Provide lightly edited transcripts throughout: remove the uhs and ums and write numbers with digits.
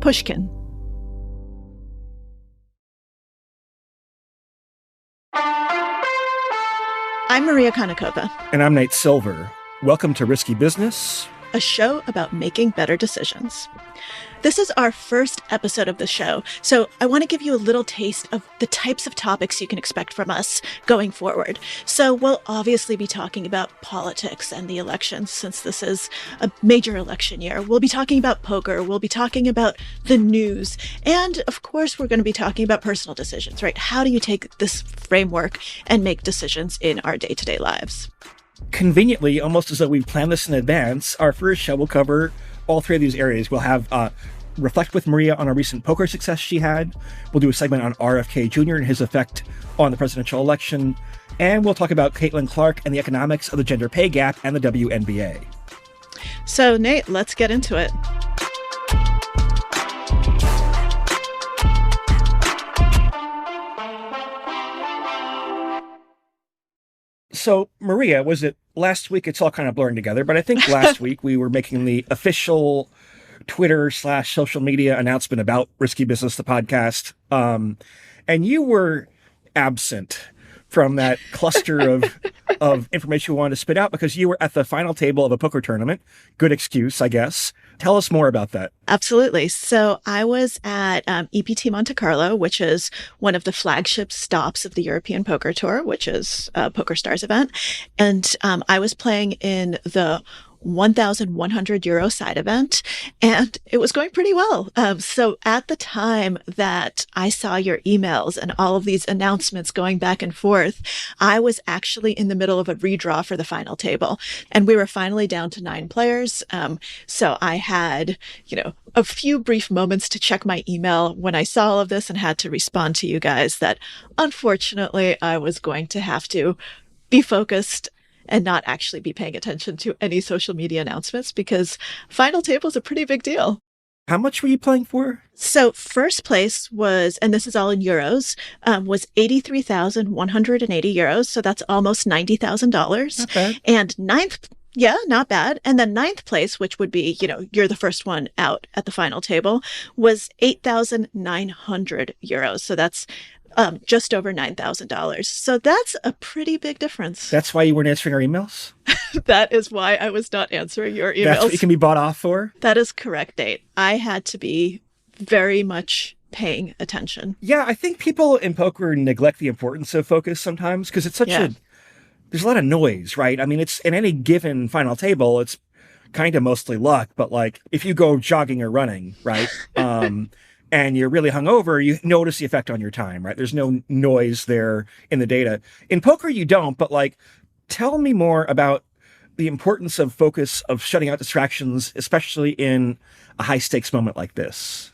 Pushkin. I'm Maria Konnikova. And I'm Nate Silver. Welcome to Risky Business, a show about making better decisions. This is our first episode of the show, so I want to give you a little taste of the types of topics you can expect from us going forward. So we'll obviously be talking about politics and the elections, since this is a major election year. We'll be talking about poker. We'll be talking about the news. And of course, we're going to be talking about personal decisions, right? How do you take this framework and make decisions in our day-to-day lives? Conveniently, almost as though we planned this in advance, our first show will cover all three of these areas. We'll have reflect with Maria on a recent poker success she had. We'll do a segment on RFK Jr. and his effect on the presidential election. And we'll talk about Caitlin Clark and the economics of the gender pay gap and the WNBA. So, Nate, let's get into it. So, Maria, was it last week? It's all kind of blurring together, but I think last week we were making the official Twitter/social media announcement about Risky Business, the podcast. And you were absent from that cluster of information we wanted to spit out because you were at the final table of a poker tournament. Good excuse, I guess. Tell us more about that. Absolutely. So I was at EPT Monte Carlo, which is one of the flagship stops of the European Poker Tour, which is a PokerStars event. And I was playing in the 1,100 euro side event, and it was going pretty well. So at the time that I saw your emails and all of these announcements going back and forth, I was actually in the middle of a redraw for the final table, and we were finally down to 9 players. So I had, a few brief moments to check my email when I saw all of this and had to respond to you guys that unfortunately I was going to have to be focused and not actually be paying attention to any social media announcements because final table is a pretty big deal. How much were you playing for? So first place was, and this is all in euros, was 83,180 euros. So that's almost $90,000. Not bad. And ninth, yeah, not bad. And then ninth place, which would be, you're the first one out at the final table, was 8,900 euros. So that's just over $9,000. So that's a pretty big difference. That's why you weren't answering our emails? That is why I was not answering your emails. That's what you can be bought off for? That is correct, Nate. I had to be very much paying attention. Yeah, I think people in poker neglect the importance of focus sometimes because it's there's a lot of noise, right? I mean, it's in any given final table, it's kind of mostly luck, but like if you go jogging or running, right? And you're really hungover, you notice the effect on your time, right? There's no noise there in the data. In poker, you don't, but tell me more about the importance of focus, of shutting out distractions, especially in a high stakes moment like this.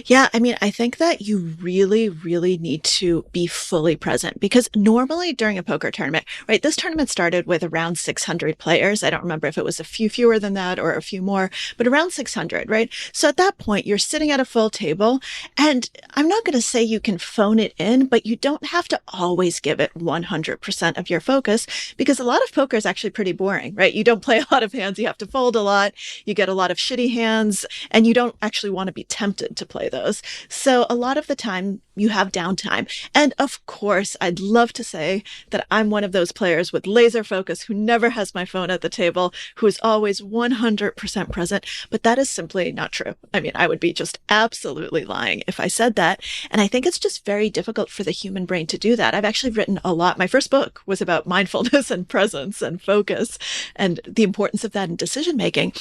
Yeah, I think that you really, really need to be fully present because normally during a poker tournament, right, this tournament started with around 600 players. I don't remember if it was a few fewer than that or a few more, but around 600, right? So at that point, you're sitting at a full table, and I'm not going to say you can phone it in, but you don't have to always give it 100% of your focus because a lot of poker is actually pretty boring, right? You don't play a lot of hands, you have to fold a lot, you get a lot of shitty hands, and you don't actually want to be tempted to play those. So a lot of the time you have downtime. And of course, I'd love to say that I'm one of those players with laser focus who never has my phone at the table, who is always 100% present, but that is simply not true. I would be just absolutely lying if I said that. And I think it's just very difficult for the human brain to do that. I've actually written a lot. My first book was about mindfulness and presence and focus and the importance of that in decision making.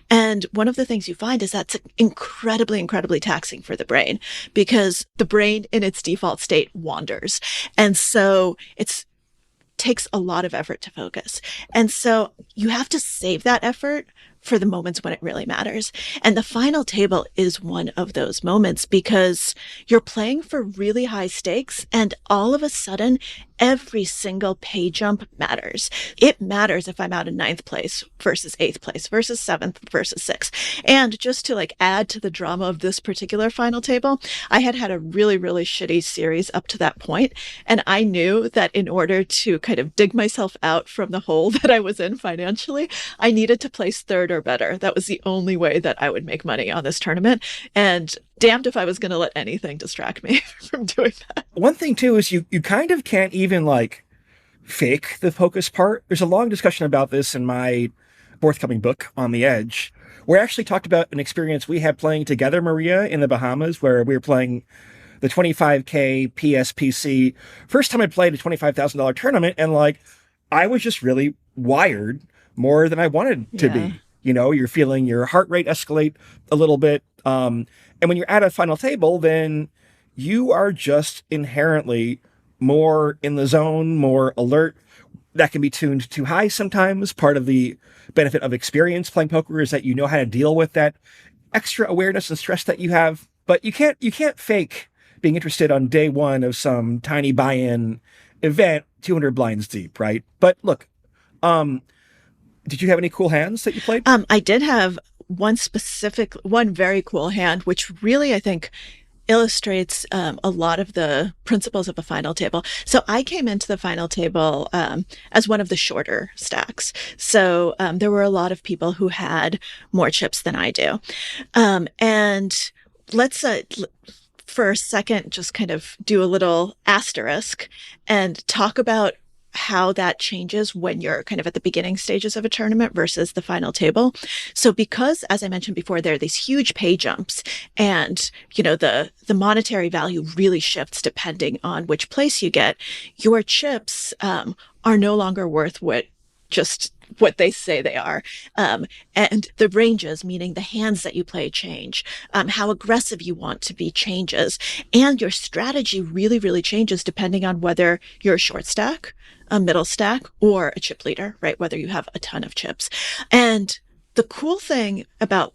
And one of the things you find is that's incredibly, incredibly taxing for the brain because the brain in its default state wanders. And so it takes a lot of effort to focus. And so you have to save that effort for the moments when it really matters. And the final table is one of those moments because you're playing for really high stakes and all of a sudden, every single pay jump matters. It matters if I'm out in 9th place versus 8th place versus 7th versus 6th. And just to add to the drama of this particular final table, I had a really, really shitty series up to that point. And I knew that in order to kind of dig myself out from the hole that I was in financially, I needed to place 3rd or better. That was the only way that I would make money on this tournament. And damned if I was going to let anything distract me from doing that. One thing too is you kind of can't even like fake the focus part. There's a long discussion about this in my forthcoming book, On the Edge, where I actually talked about an experience we had playing together, Maria, in the Bahamas, where we were playing the 25K PSPC. First time I played a $25,000 tournament, and like, I was just really wired more than I wanted to be. You know, you're feeling your heart rate escalate a little bit. And when you're at a final table, then you are just inherently more in the zone, more alert. That can be tuned too high sometimes. Part of the benefit of experience playing poker is that you know how to deal with that extra awareness and stress that you have. But you can't fake being interested on day one of some tiny buy-in event 200 blinds deep, right? But look, did you have any cool hands that you played? I did have one very cool hand, which really, I think, illustrates a lot of the principles of a final table. So I came into the final table as one of the shorter stacks. So there were a lot of people who had more chips than I do. And let's for a second just kind of do a little asterisk and talk about how that changes when you're kind of at the beginning stages of a tournament versus the final table. So because, as I mentioned before, there are these huge pay jumps and, you know, the monetary value really shifts depending on which place you get, your chips are no longer worth what they say they are. And the ranges, meaning the hands that you play, change. How aggressive you want to be changes. And your strategy really, really changes depending on whether you're a short stack, a middle stack, or a chip leader, right? Whether you have a ton of chips. And the cool thing about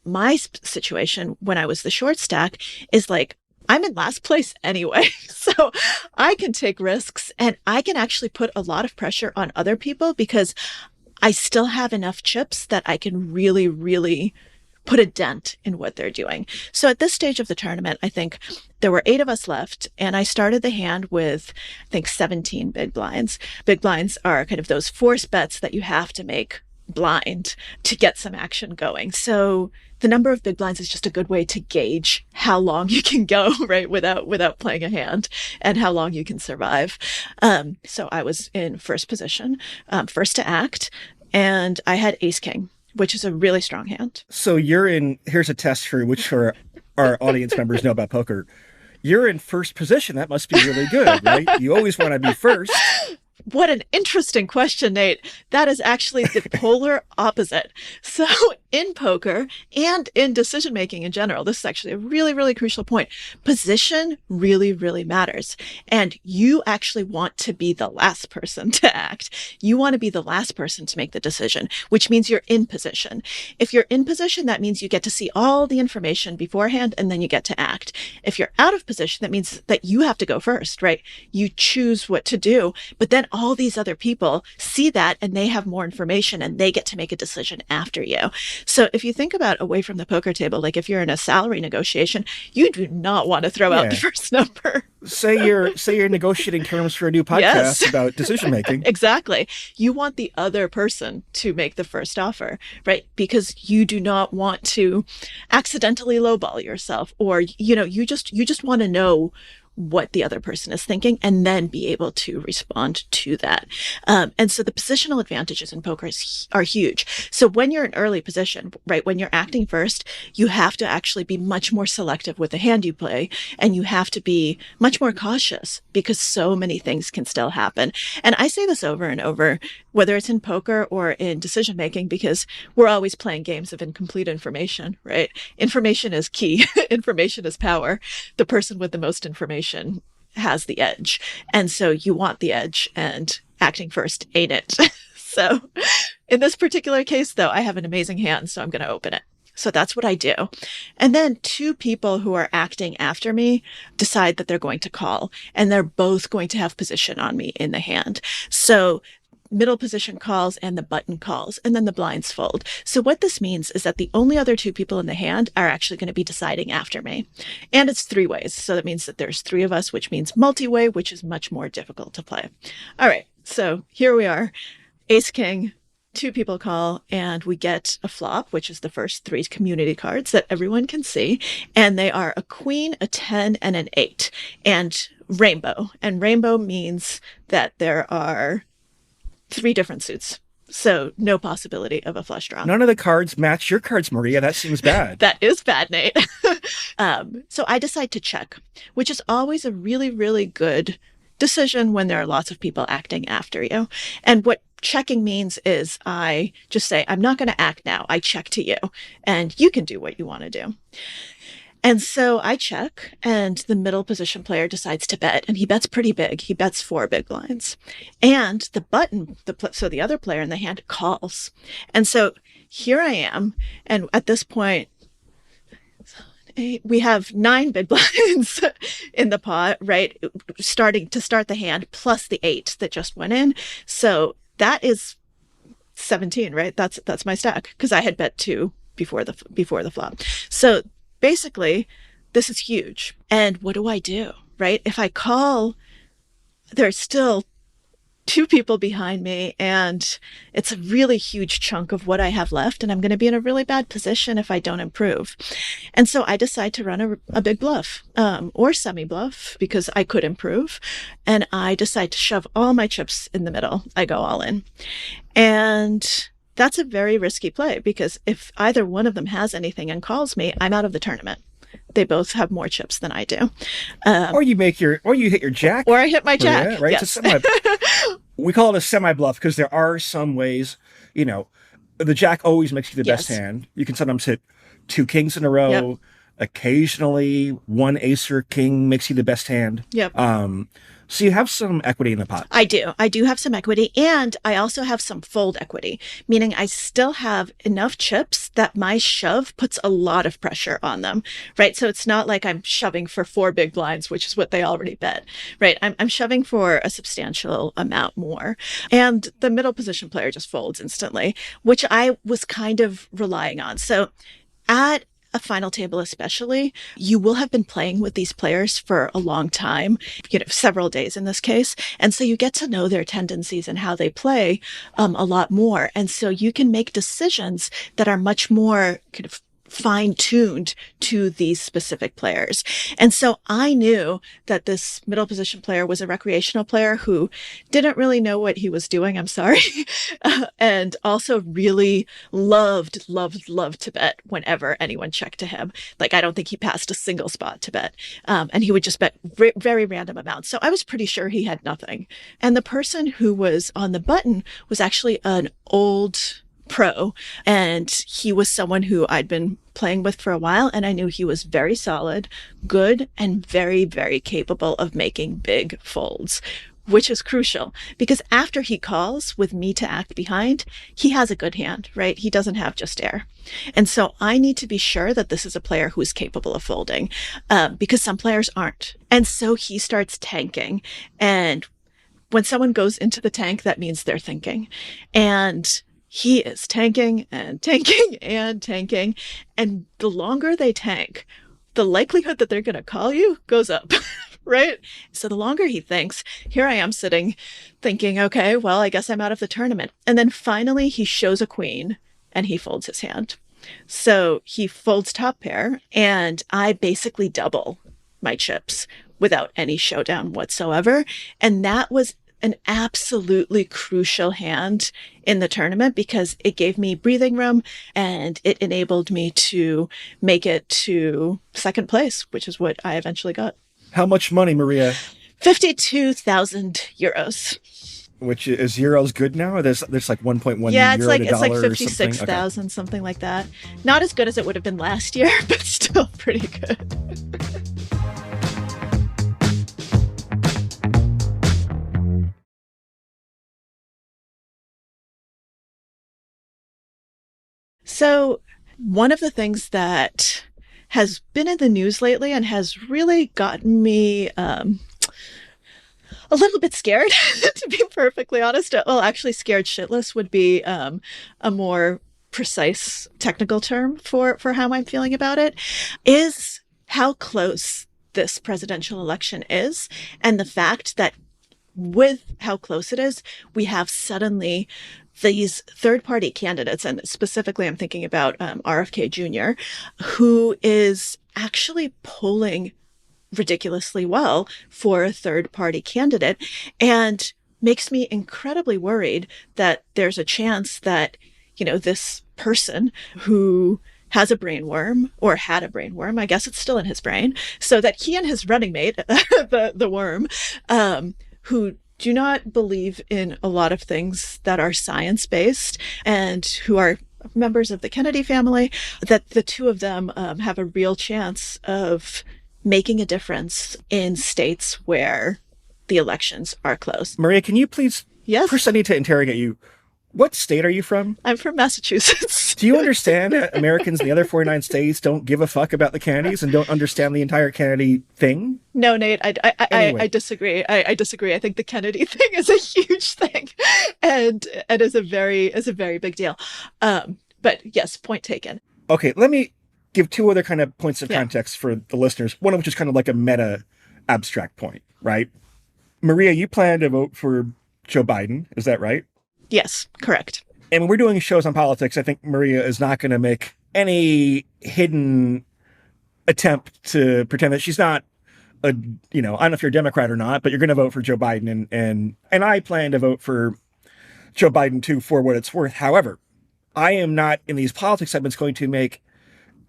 my situation when I was the short stack is like, I'm in last place anyway, so I can take risks and I can actually put a lot of pressure on other people because I still have enough chips that I can really, really put a dent in what they're doing. So at this stage of the tournament, I think there were 8 of us left, and I started the hand with, I think, 17 big blinds. Big blinds are kind of those force bets that you have to make blind to get some action going. So the number of big blinds is just a good way to gauge how long you can go, right, without playing a hand, and how long you can survive. So I was in first position, first to act, and I had ace king, which is a really strong hand. So here's a test for which our audience members know about poker. You're in first position. That must be really good, right? You always want to be first. What an interesting question, Nate. That is actually the polar opposite. So in poker and in decision-making in general, this is actually a really, really crucial point. Position really, really matters. And you actually want to be the last person to act. You want to be the last person to make the decision, which means you're in position. If you're in position, that means you get to see all the information beforehand and then you get to act. If you're out of position, that means that you have to go first, right? You choose what to do, but then all these other people see that and they have more information and they get to make a decision after you. So if you think about away from the poker table, like if you're in a salary negotiation, you do not want to throw out the first number. Say you're negotiating terms for a new podcast about decision making. Exactly. You want the other person to make the first offer, right? Because you do not want to accidentally lowball yourself, or you just want to know what the other person is thinking and then be able to respond to that. And so the positional advantages in poker are huge. So when you're in early position, right, when you're acting first, you have to actually be much more selective with the hand you play, and you have to be much more cautious because so many things can still happen. And I say this over and over, whether it's in poker or in decision making, because we're always playing games of incomplete information, right? Information is key. Information is power. The person with the most information has the edge. And so you want the edge, and acting first ain't it. So in this particular case, though, I have an amazing hand, so I'm going to open it. So that's what I do. And then 2 people who are acting after me decide that they're going to call, and they're both going to have position on me in the hand. So middle position calls and the button calls, and then the blinds fold. So what this means is that the only other 2 people in the hand are actually going to be deciding after me. And it's 3 ways. So that means that there's 3 of us, which means multi-way, which is much more difficult to play. All right. So here we are. Ace king, two people call and we get a flop, which is the first three community cards that everyone can see. And they are a queen, a 10, and an 8. And rainbow. And rainbow means that there are three different suits. So no possibility of a flush draw. None of the cards match your cards, Maria. That seems bad. That is bad, Nate. So I decide to check, which is always a really, really good decision when there are lots of people acting after you. And what checking means is I just say, I'm not going to act now. I check to you and you can do what you want to do. And so I check and the middle position player decides to bet, and he bets pretty big. He bets 4 big blinds, and the button, so the other player in the hand calls. And so here I am. And at this point, we have 9 big blinds in the pot, right? Starting to start the hand plus the 8 that just went in. So that is 17, right? That's my stack because I had bet 2 before the flop. So basically, this is huge. And what do I do, right? If I call, there's still 2 people behind me, and it's a really huge chunk of what I have left, and I'm going to be in a really bad position if I don't improve. And so I decide to run a big bluff, or semi-bluff, because I could improve, and I decide to shove all my chips in the middle. I go all in. And that's a very risky play, because if either one of them has anything and calls me, I'm out of the tournament. They both have more chips than I do. Or you hit your jack. Or I hit my jack. Maria, right? Yes. We call it a semi-bluff because there are some ways, the jack always makes you the best hand. You can sometimes hit 2 kings in a row. Yep. Occasionally, 1 ace or king makes you the best hand. Yep. So you have some equity in the pot. I do have some equity, and I also have some fold equity, meaning I still have enough chips that my shove puts a lot of pressure on them, right? So it's not like I'm shoving for 4 big blinds, which is what they already bet, right? I'm shoving for a substantial amount more. And the middle position player just folds instantly, which I was kind of relying on. So at a final table especially, you will have been playing with these players for a long time, several days in this case. And so you get to know their tendencies and how they play a lot more. And so you can make decisions that are much more kind of fine-tuned to these specific players. And so I knew that this middle position player was a recreational player who didn't really know what he was doing. I'm sorry. And also really loved to bet whenever anyone checked to him. Like, I don't think he passed a single spot to bet. And he would just bet very random amounts. So I was pretty sure he had nothing. And the person who was on the button was actually an old pro, and he was someone who I'd been playing with for a while, and I knew he was very solid, good, and very, very capable of making big folds, which is crucial because after he calls with me to act behind, he has a good hand, right? He doesn't have just air. And so I need to be sure that this is a player who is capable of folding, because some players aren't. And so he starts tanking, and when someone goes into the tank, that means they're thinking. And he is tanking and tanking and tanking. And the longer they tank, the likelihood that they're going to call you goes up, right? So the longer he thinks, here I am sitting thinking, okay, well, I guess I'm out of the tournament. And then finally he shows a queen and he folds his hand. So he folds top pair, and I basically double my chips without any showdown whatsoever. And that was an absolutely crucial hand in the tournament because it gave me breathing room and it enabled me to make it to second place, which is what I eventually got. How much money, Maria? 52,000 euros. Which is euros good now? Or there's like 1.1 yeah, euro to dollar, it's like 56,000, something like that. Not as good as it would have been last year, but still pretty good. So one of the things that has been in the news lately and has really gotten me a little bit scared, to be perfectly honest. Well, actually, scared shitless would be a more precise technical term for how I'm feeling about it, is how close this presidential election is, and the fact that with how close it is, we have suddenly these third-party candidates, and specifically I'm thinking about RFK Jr., who is actually polling ridiculously well for a third-party candidate, and makes me incredibly worried that there's a chance that, this person who has a brainworm, or had a brainworm, I guess it's still in his brain, so that he and his running mate, the worm, who do not believe in a lot of things that are science-based and who are members of the Kennedy family, that the two of them have a real chance of making a difference in states where the elections are close. Maria, can you please? Yes. First, I need to interrogate you. What state are you from? I'm from Massachusetts. Do you understand that Americans in the other 49 states don't give a fuck about the Kennedys and don't understand the entire Kennedy thing? No, Nate, I disagree. I disagree. I think the Kennedy thing is a huge thing, and is a very big deal. But yes, point taken. Okay, let me give two other kind of points of context for the listeners. One of which is kind of like a meta abstract point, right? Maria, you plan to vote for Joe Biden, is that right? Yes, correct. And when we're doing shows on politics, I think Maria is not going to make any hidden attempt to pretend that she's not I don't know if you're a Democrat or not, but you're going to vote for Joe Biden. And I plan to vote for Joe Biden too, for what it's worth. However, I am not in these politics segments going to make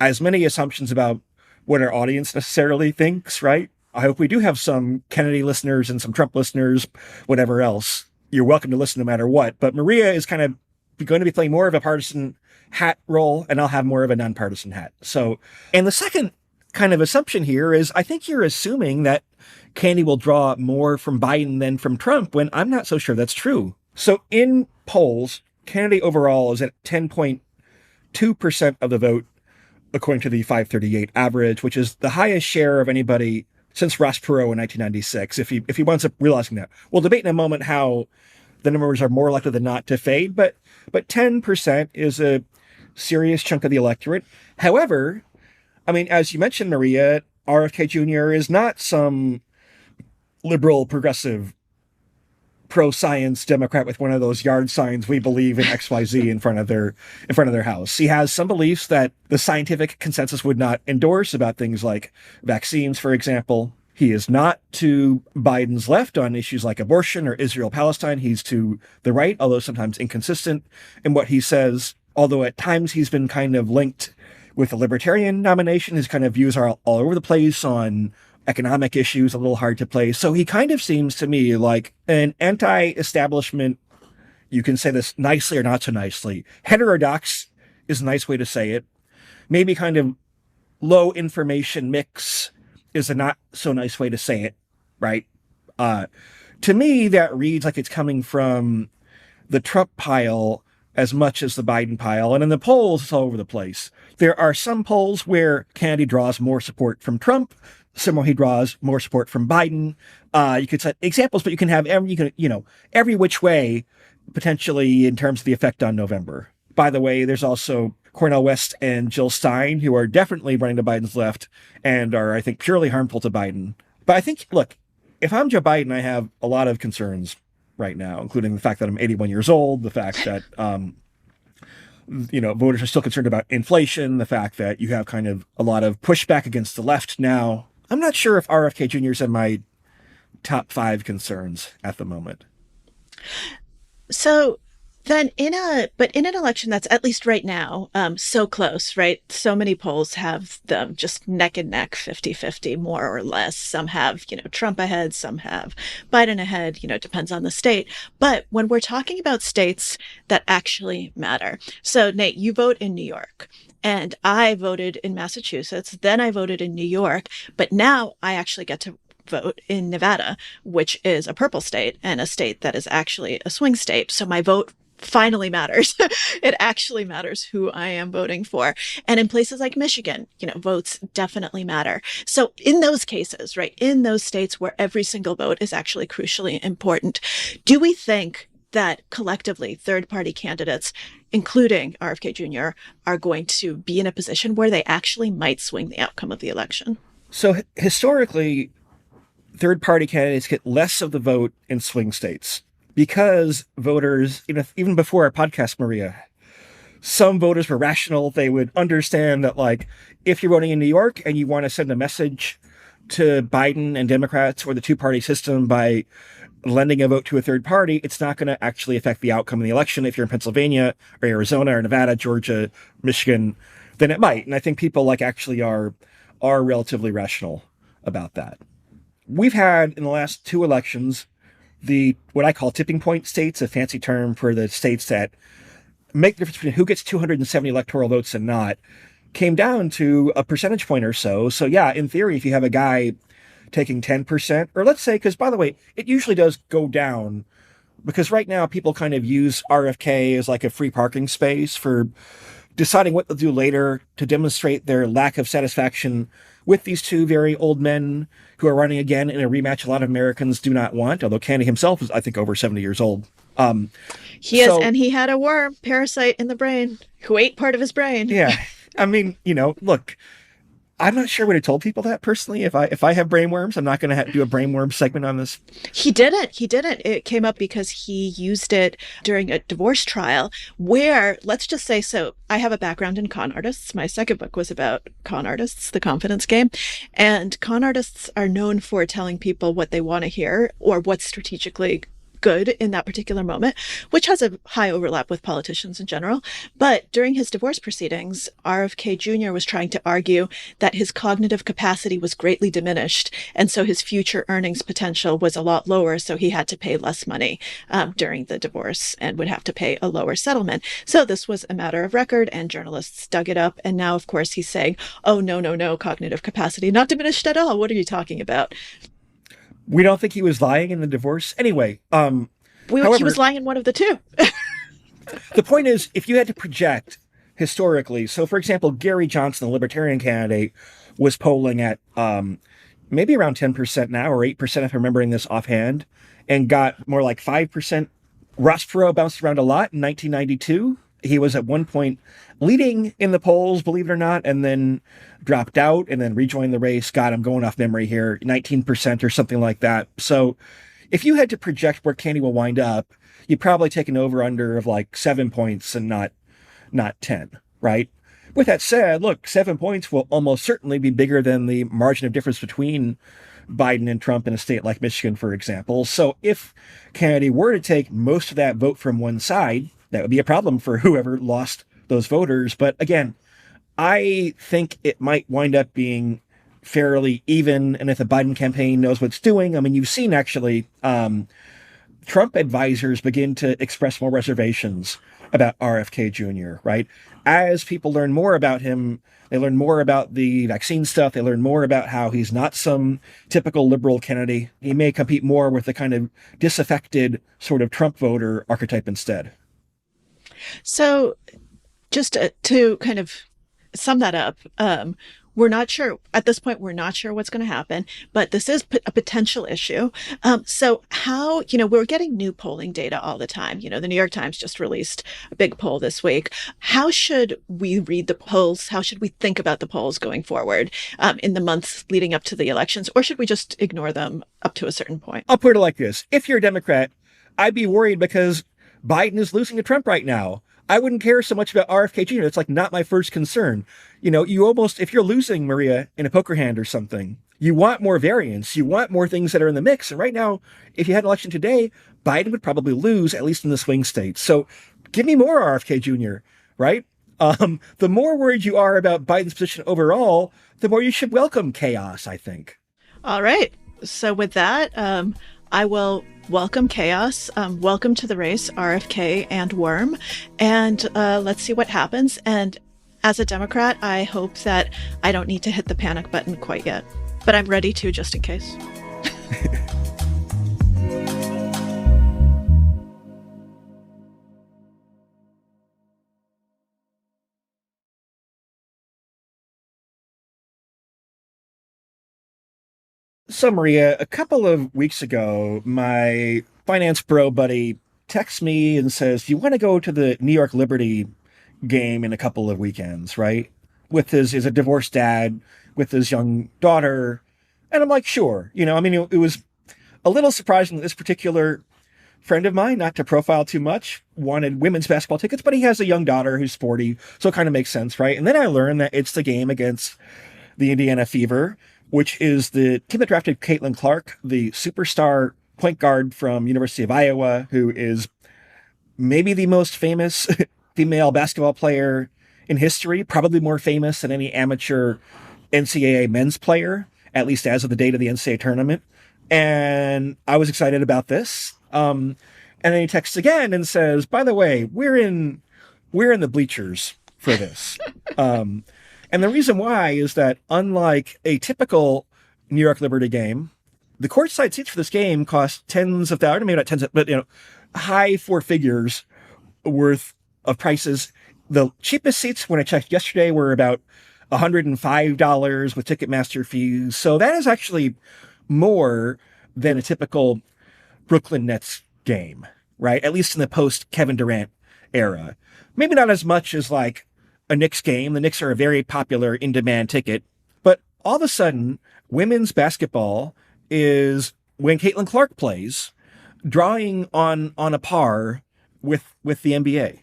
as many assumptions about what our audience necessarily thinks, right? I hope we do have some Kennedy listeners and some Trump listeners, whatever else. You're welcome to listen no matter what. But Maria is kind of going to be playing more of a partisan hat role, and I'll have more of a nonpartisan hat. So, and the second kind of assumption here is I think you're assuming that Kennedy will draw more from Biden than from Trump, when I'm not so sure that's true. So in polls, Kennedy overall is at 10.2% of the vote, according to the 538 average, which is the highest share of anybody since Ross Perot in 1996, if he winds up realizing that. We'll debate in a moment how the numbers are more likely than not to fade, but 10% is a serious chunk of the electorate. However, I mean, as you mentioned, Maria, RFK Jr. is not some liberal, progressive, pro-science Democrat with one of those yard signs, "We believe in XYZ" in front of their house. He has some beliefs that the scientific consensus would not endorse about things like vaccines, for example. He is not to Biden's left on issues like abortion or Israel-Palestine. He's to the right, although sometimes inconsistent in what he says. Although at times he's been kind of linked with the libertarian nomination. His kind of views are all over the place on economic issues, a little hard to place. So he kind of seems to me like an anti-establishment, you can say this nicely or not so nicely, heterodox is a nice way to say it. Maybe kind of low information mix is a not so nice way to say it, right? To me, that reads like it's coming from the Trump pile as much as the Biden pile. And in the polls, it's all over the place. There are some polls where Kennedy draws more support from Trump. Similarly, he draws more support from Biden. You could cite examples, but you can have every which way, potentially, in terms of the effect on November. By the way, there's also Cornel West and Jill Stein, who are definitely running to Biden's left and are, I think, purely harmful to Biden. But I think, look, if I'm Joe Biden, I have a lot of concerns right now, including the fact that I'm 81 years old, the fact that, voters are still concerned about inflation, the fact that you have kind of a lot of pushback against the left now. I'm not sure if RFK Jr. is in my top 5 concerns at the moment. So then in an election that's, at least right now, so close, right? So many polls have them just neck and neck, 50-50, more or less. Some have, Trump ahead, some have Biden ahead, depends on the state. But when we're talking about states that actually matter. So Nate, you vote in New York. And I voted in Massachusetts, then I voted in New York, but now I actually get to vote in Nevada, which is a purple state and a state that is actually a swing state. So my vote finally matters. It actually matters who I am voting for. And in places like Michigan, votes definitely matter. So in those cases, right, in those states where every single vote is actually crucially important, do we think that collectively third-party candidates, including RFK Jr., are going to be in a position where they actually might swing the outcome of the election? So historically, third-party candidates get less of the vote in swing states. because voters, even before our podcast, Maria, some voters were rational. They would understand that, like, if you're voting in New York and you want to send a message to Biden and Democrats or the two-party system by lending a vote to a third party, it's not going to actually affect the outcome of the election. If you're in Pennsylvania or Arizona or Nevada, Georgia, Michigan, then it might. And I think people actually are relatively rational about that. We've had in the last two elections what I call tipping point states, a fancy term for the states that make the difference between who gets 270 electoral votes and not, came down to a percentage point or so. So yeah, in theory, if you have a guy taking 10%, or let's say, because by the way, it usually does go down, because right now people kind of use RFK as like a free parking space for deciding what they'll do later to demonstrate their lack of satisfaction with these two very old men who are running again in a rematch a lot of Americans do not want, although Kennedy himself is, I think, over 70 years old. He is, and he had a worm parasite in the brain who ate part of his brain. Yeah. I mean, look, I'm not sure what I told people that personally. If I have brainworms, I'm not going to do a brainworm segment on this. He didn't. It came up because he used it during a divorce trial where, let's just say, so I have a background in con artists. My second book was about con artists, The Confidence Game. And con artists are known for telling people what they want to hear or what's strategically good in that particular moment, which has a high overlap with politicians in general. But during his divorce proceedings, RFK Jr. was trying to argue that his cognitive capacity was greatly diminished, and so his future earnings potential was a lot lower, so he had to pay less money during the divorce and would have to pay a lower settlement. So this was a matter of record, and journalists dug it up, and now, of course, he's saying, oh, no, cognitive capacity not diminished at all. What are you talking about? We don't think he was lying in the divorce. Anyway, however, he was lying in one of the two. The point is, if you had to project historically, so for example, Gary Johnson, the Libertarian candidate, was polling at maybe around 10% now, or 8% if I'm remembering this offhand, and got more like 5%. Ross Perot bounced around a lot in 1992. He was at one point leading in the polls, believe it or not, and then dropped out and then rejoined the race. God, I'm going off memory here, 19% or something like that. So if you had to project where Kennedy will wind up, you'd probably take an over-under of like 7 points and not 10, right? With that said, look, 7 points will almost certainly be bigger than the margin of difference between Biden and Trump in a state like Michigan, for example. So if Kennedy were to take most of that vote from one side, that would be a problem for whoever lost those voters. But again, I think it might wind up being fairly even. And if the Biden campaign knows what it's doing, I mean, you've seen actually Trump advisors begin to express more reservations about RFK Jr., right? As people learn more about him, they learn more about the vaccine stuff. They learn more about how he's not some typical liberal Kennedy. He may compete more with the kind of disaffected sort of Trump voter archetype instead. So just to kind of sum that up, we're not sure at this point, we're not sure what's going to happen, but this is a potential issue. So how, we're getting new polling data all the time. The New York Times just released a big poll this week. How should we read the polls? How should we think about the polls going forward in the months leading up to the elections? Or should we just ignore them up to a certain point? I'll put it like this. If you're a Democrat, I'd be worried because Biden is losing to Trump right now. I wouldn't care so much about RFK Jr. It's like not my first concern. You almost, if you're losing, Maria, in a poker hand or something, you want more variance. You want more things that are in the mix. And right now, if you had an election today, Biden would probably lose, at least in the swing states. So give me more RFK Jr., right? The more worried you are about Biden's position overall, the more you should welcome chaos, I think. All right. So with that, I will welcome chaos. Welcome to the race, RFK and Worm. And let's see what happens. And as a Democrat, I hope that I don't need to hit the panic button quite yet. But I'm ready to, just in case. So, Maria, a couple of weeks ago, my finance bro buddy texts me and says, "Do you want to go to the New York Liberty game in a couple of weekends?" Right? With his a divorced dad with his young daughter. And I'm like, sure. It was a little surprising that this particular friend of mine, not to profile too much, wanted women's basketball tickets, but he has a young daughter who's 40, so it kind of makes sense, right? And then I learned that it's the game against the Indiana Fever, which is the team that drafted Caitlin Clark, the superstar point guard from University of Iowa, who is maybe the most famous female basketball player in history, probably more famous than any amateur NCAA men's player, at least as of the date of the NCAA tournament. And I was excited about this. And then he texts again and says, by the way, we're in the bleachers for this. And the reason why is that unlike a typical New York Liberty game, the courtside seats for this game cost tens of thousands, maybe not tens, but high four figures worth of prices. The cheapest seats when I checked yesterday were about $105 with Ticketmaster fees. So that is actually more than a typical Brooklyn Nets game, right? At least in the post Kevin Durant era. Maybe not as much as like a Knicks game. The Knicks are a very popular in-demand ticket. But all of a sudden, women's basketball is, when Caitlin Clark plays, drawing on a par with the NBA.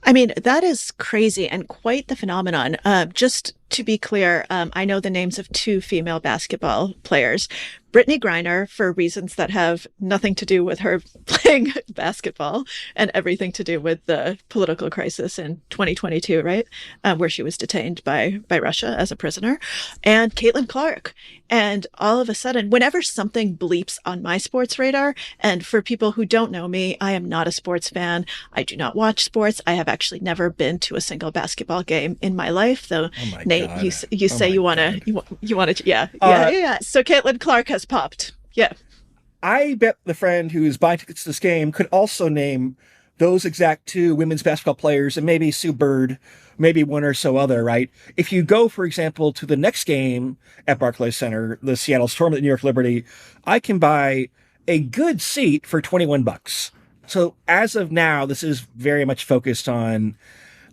I mean, that is crazy and quite the phenomenon. Just to be clear, I know the names of two female basketball players. Brittany Griner, for reasons that have nothing to do with her playing basketball and everything to do with the political crisis in 2022, right? Where she was detained by Russia as a prisoner. And Caitlin Clark. And all of a sudden, whenever something bleeps on my sports radar, and for people who don't know me, I am not a sports fan. I do not watch sports. I have actually never been to a single basketball game in my life, though. Oh Nate, God. you say you want to, yeah. So Caitlin Clark has popped. Yeah. I bet the friend who's buying tickets to this game could also name those exact two women's basketball players and maybe Sue Bird, maybe one or so other, right? If you go, for example, to the next game at Barclays Center, the Seattle Storm at New York Liberty, I can buy a good seat for $21. So as of now, this is very much focused on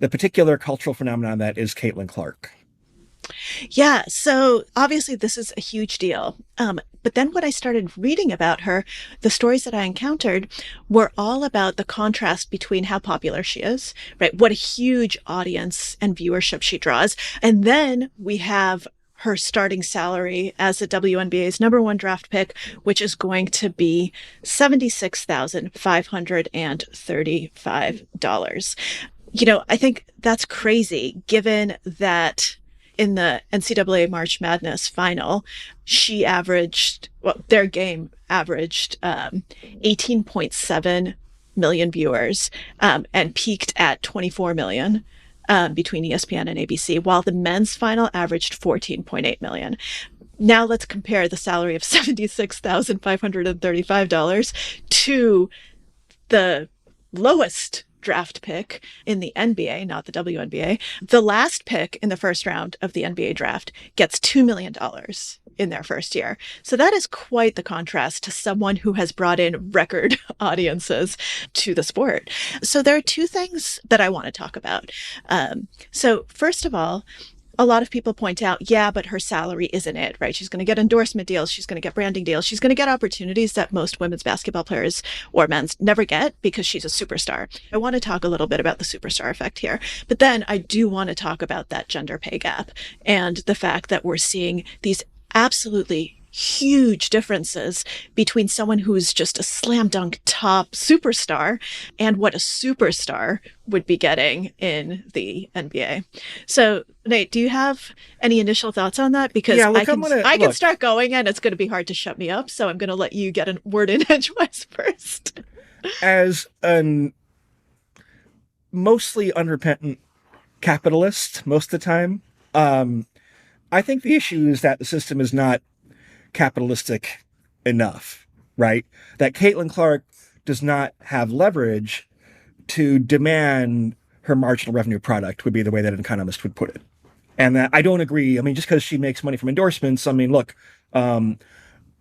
the particular cultural phenomenon that is Caitlin Clark. Yeah, so obviously this is a huge deal. But then when I started reading about her, the stories that I encountered were all about the contrast between how popular she is, right? What a huge audience and viewership she draws. And then we have her starting salary as the WNBA's number one draft pick, which is going to be $76,535. I think that's crazy, given that in the NCAA March Madness final, their game averaged 18.7 million viewers and peaked at 24 million between ESPN and ABC, while the men's final averaged 14.8 million. Now let's compare the salary of $76,535 to the lowest draft pick in the NBA, not the WNBA. The last pick in the first round of the NBA draft gets $2 million in their first year. So that is quite the contrast to someone who has brought in record audiences to the sport. So there are two things that I want to talk about. So first of all, a lot of people point out, yeah, but her salary isn't it, right? She's going to get endorsement deals. She's going to get branding deals. She's going to get opportunities that most women's basketball players or men's never get because she's a superstar. I want to talk a little bit about the superstar effect here, but then I do want to talk about that gender pay gap and the fact that we're seeing these absolutely huge differences between someone who's just a slam dunk top superstar and what a superstar would be getting in the NBA. So, Nate, do you have any initial thoughts on that? Because I can start going and it's going to be hard to shut me up. So I'm going to let you get a word in edgewise first. As a mostly unrepentant capitalist most of the time, I think the issue is that the system is not capitalistic enough, right? That Caitlin Clark does not have leverage to demand her marginal revenue product would be the way that an economist would put it. And that I don't agree. I mean, just because she makes money from endorsements, I mean, look,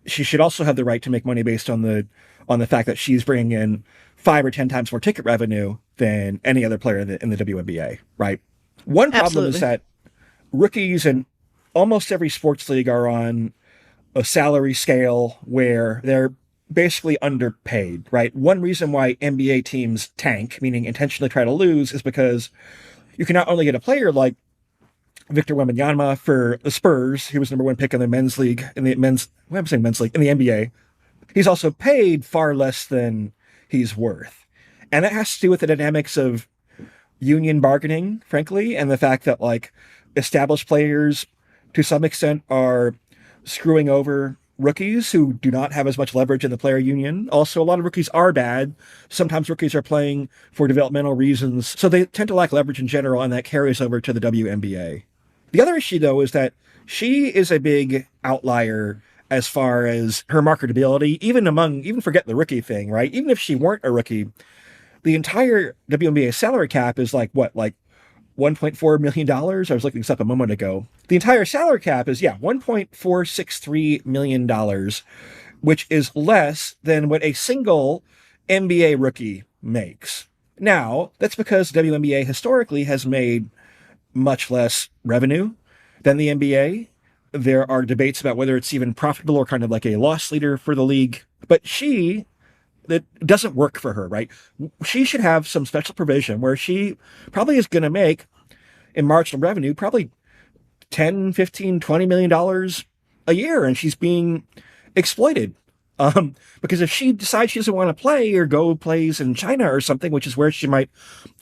she should also have the right to make money based on the fact that she's bringing in 5 or 10 times more ticket revenue than any other player in the WNBA, right? One problem is that rookies in almost every sports league are on a salary scale where they're basically underpaid, right? One reason why NBA teams tank, meaning intentionally try to lose, is because you can not only get a player like Victor Wembanyama for the Spurs, he was number one pick in the men's league, in the men's, what am I saying men's league, in the NBA. He's also paid far less than he's worth. And that has to do with the dynamics of union bargaining, frankly, and the fact that like established players to some extent are screwing over rookies who do not have as much leverage in the player union. Also, a lot of rookies are bad. Sometimes rookies are playing for developmental reasons, so they tend to lack leverage in general, and that carries over to the WNBA. The other issue, though, is that she is a big outlier as far as her marketability, even forget the rookie thing, right? Even if she weren't a rookie, the entire WNBA salary cap is like $1.4 million. I was looking this up a moment ago. The entire salary cap is, $1.463 million, which is less than what a single NBA rookie makes. Now, that's because WNBA historically has made much less revenue than the NBA. There are debates about whether it's even profitable or kind of like a loss leader for the league. But that doesn't work for her, right? She should have some special provision where she probably is going to make in marginal revenue, probably 10, 15, $20 million a year. And she's being exploited. Because if she decides she doesn't want to play or go plays in China or something, which is where she might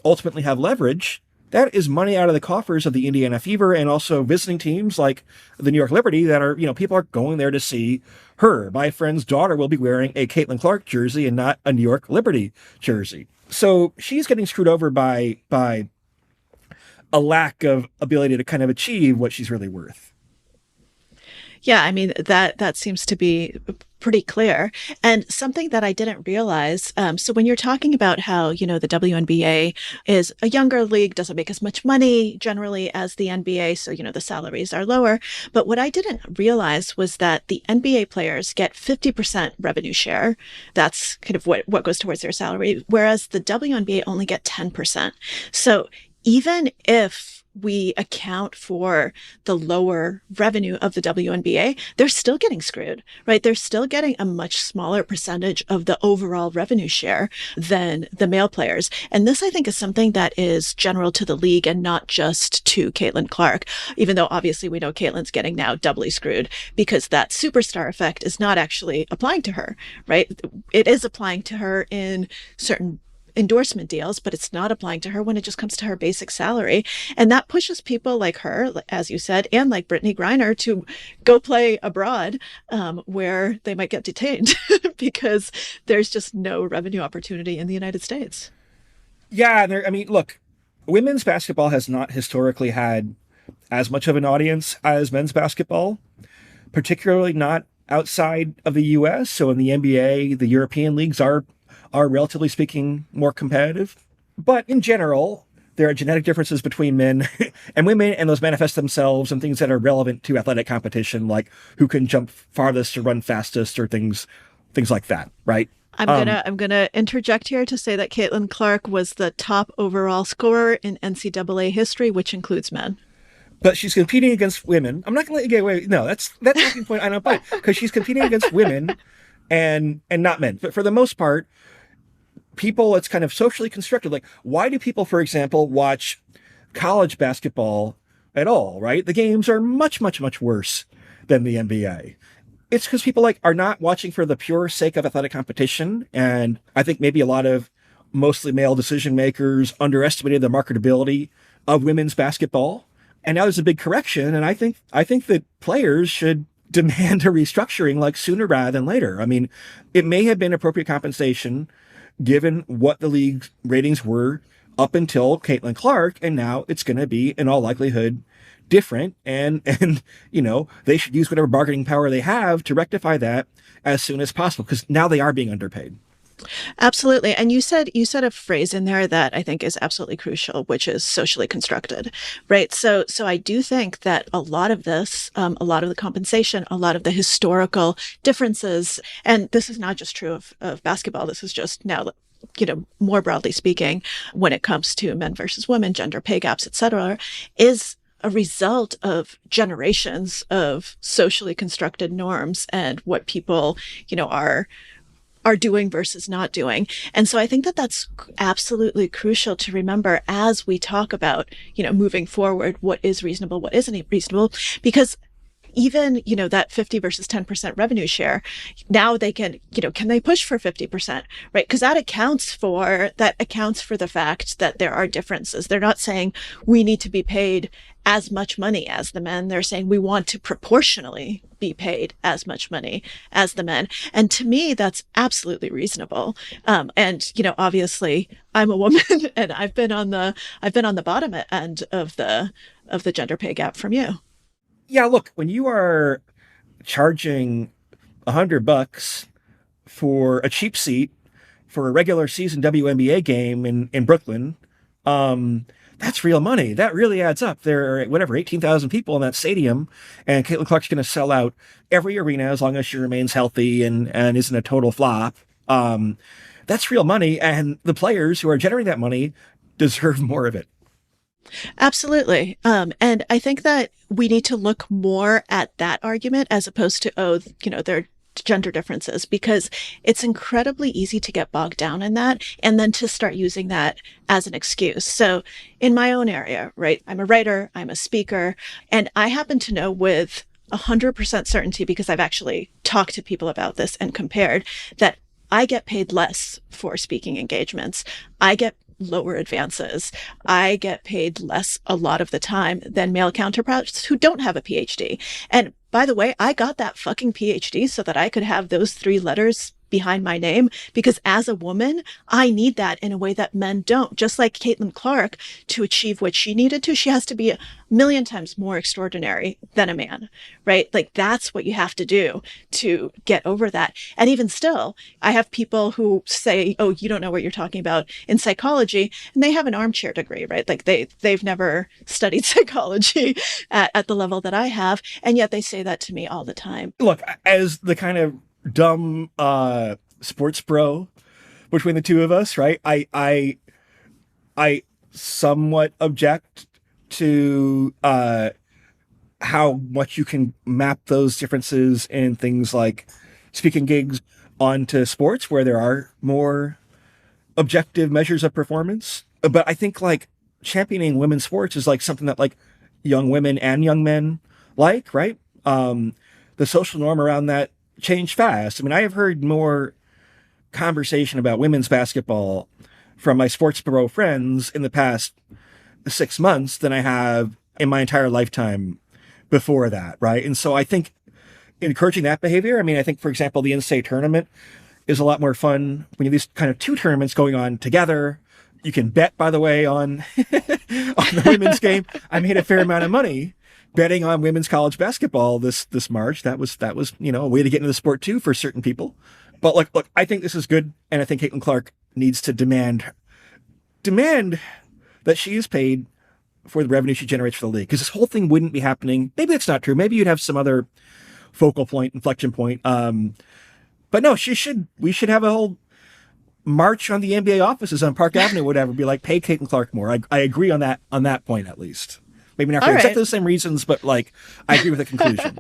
ultimately have leverage, that is money out of the coffers of the Indiana Fever and also visiting teams like the New York Liberty that are, people are going there to see her. My friend's daughter will be wearing a Caitlin Clark jersey and not a New York Liberty jersey. So she's getting screwed over by a lack of ability to kind of achieve what she's really worth. Yeah, I mean, that seems to be pretty clear. And something that I didn't realize, so when you're talking about how, the WNBA is a younger league, doesn't make as much money generally as the NBA, so, the salaries are lower. But what I didn't realize was that the NBA players get 50% revenue share. That's kind of what goes towards their salary, whereas the WNBA only get 10%. So even if we account for the lower revenue of the WNBA, they're still getting screwed, right? They're still getting a much smaller percentage of the overall revenue share than the male players. And this, I think, is something that is general to the league and not just to Caitlin Clark, even though obviously we know Caitlin's getting now doubly screwed because that superstar effect is not actually applying to her, right? It is applying to her in certain endorsement deals, but it's not applying to her when it just comes to her basic salary. And that pushes people like her, as you said, and like Brittany Griner to go play abroad where they might get detained because there's just no revenue opportunity in the United States. Yeah, look, women's basketball has not historically had as much of an audience as men's basketball, particularly not outside of the U.S. So in the NBA, the European leagues are relatively speaking more competitive. But in general, there are genetic differences between men and women, and those manifest themselves in things that are relevant to athletic competition, like who can jump farthest or run fastest or things like that, right? I'm gonna interject here to say that Caitlin Clark was the top overall scorer in NCAA history, which includes men. But she's competing against women. I'm not going to let you get away. No, that's the point I don't buy, because she's competing against women and not men. But for the most part, people, it's kind of socially constructed. Like, why do people, for example, watch college basketball at all, right? The games are much, much, much worse than the NBA. It's because people are not watching for the pure sake of athletic competition. And I think maybe a lot of mostly male decision makers underestimated the marketability of women's basketball. And now there's a big correction. And I think that players should demand a restructuring sooner rather than later. I mean, it may have been appropriate compensation given what the league's ratings were up until Caitlin Clark, and now it's going to be, in all likelihood, different. And they should use whatever bargaining power they have to rectify that as soon as possible, because now they are being underpaid. Absolutely. And you said a phrase in there that I think is absolutely crucial, which is socially constructed, right? So I do think that a lot of this, a lot of the compensation, a lot of the historical differences, and this is not just true of basketball, this is just now, more broadly speaking, when it comes to men versus women, gender pay gaps, et cetera, is a result of generations of socially constructed norms and what people, are are doing versus not doing. And so I think that that's absolutely crucial to remember as we talk about, moving forward, what is reasonable, what isn't reasonable, because even, that 50 versus 10% revenue share, now they can they push for 50%, right? Because that accounts for the fact that there are differences. They're not saying we need to be paid as much money as the men. They're saying we want to proportionally be paid as much money as the men. And to me, that's absolutely reasonable. And, obviously I'm a woman and I've been on the bottom end of the gender pay gap from you. Yeah, look, when you are charging $100 for a cheap seat for a regular season WNBA game in Brooklyn, that's real money. That really adds up. There are, 18,000 people in that stadium, and Caitlin Clark's going to sell out every arena as long as she remains healthy and isn't a total flop. That's real money, and the players who are generating that money deserve more of it. Absolutely. And I think that we need to look more at that argument as opposed to, there are gender differences, because it's incredibly easy to get bogged down in that and then to start using that as an excuse. So in my own area, right, I'm a writer, I'm a speaker, and I happen to know with 100% certainty, because I've actually talked to people about this and compared, that I get paid less for speaking engagements. I get lower advances. I get paid less a lot of the time than male counterparts who don't have a PhD. And by the way, I got that fucking PhD so that I could have those 3 letters behind my name, because as a woman, I need that in a way that men don't. Just like Caitlin Clark, to achieve what she needed to, she has to be a million times more extraordinary than a man, right? Like that's what you have to do to get over that. And even still, I have people who say, oh, you don't know what you're talking about in psychology, and they have an armchair degree, right? Like they've never studied psychology at the level that I have. And yet they say that to me all the time. Look, as the kind of dumb sports bro between the two of us, right? I somewhat object to how much you can map those differences in things like speaking gigs onto sports where there are more objective measures of performance. But I think like championing women's sports is like something that like young women and young men like, right? The social norm around that changed fast. I mean, I have heard more conversation about women's basketball from my sports bro friends in the past 6 months than I have in my entire lifetime before that, right? And so I think encouraging that behavior, I mean, I think, for example, the NCAA tournament is a lot more fun when you have these kind of 2 tournaments going on together. You can bet, by the way, on the women's game. I made a fair amount of money betting on women's college basketball this March. That was a way to get into the sport too for certain people. But look, I think this is good, and I think Caitlin Clark needs to demand that she is paid for the revenue she generates for the league, because this whole thing wouldn't be happening. Maybe that's not true. Maybe you'd have some other focal point, inflection point. But no, we should have a whole march on the NBA offices on Park Avenue, whatever. Be like, pay Caitlin Clark more. I agree on that point at least. Maybe not for exactly the same reasons, but like I agree with the conclusion.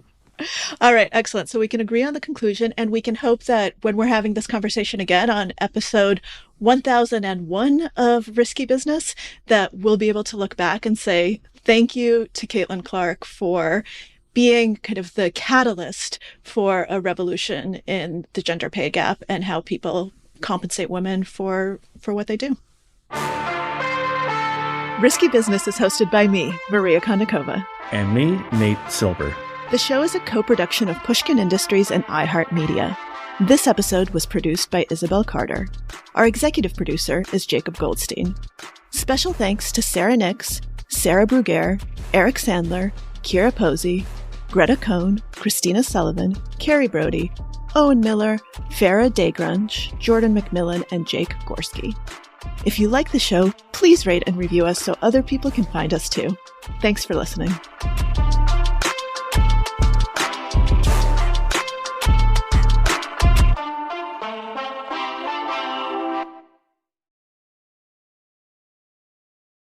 All right, excellent. So we can agree on the conclusion, and we can hope that when we're having this conversation again on episode 1001 of Risky Business, that we'll be able to look back and say thank you to Caitlin Clark for being kind of the catalyst for a revolution in the gender pay gap and how people compensate women for what they do. Risky Business is hosted by me, Maria Konnikova. And me, Nate Silver. The show is a co-production of Pushkin Industries and iHeartMedia. This episode was produced by Isabel Carter. Our executive producer is Jacob Goldstein. Special thanks to Sarah Nix, Sarah Bruguer, Eric Sandler, Kira Posey, Greta Cohn, Christina Sullivan, Carrie Brody, Owen Miller, Farah Daygrunch, Jordan McMillan, and Jake Gorski. If you like the show, please rate and review us so other people can find us too. Thanks for listening.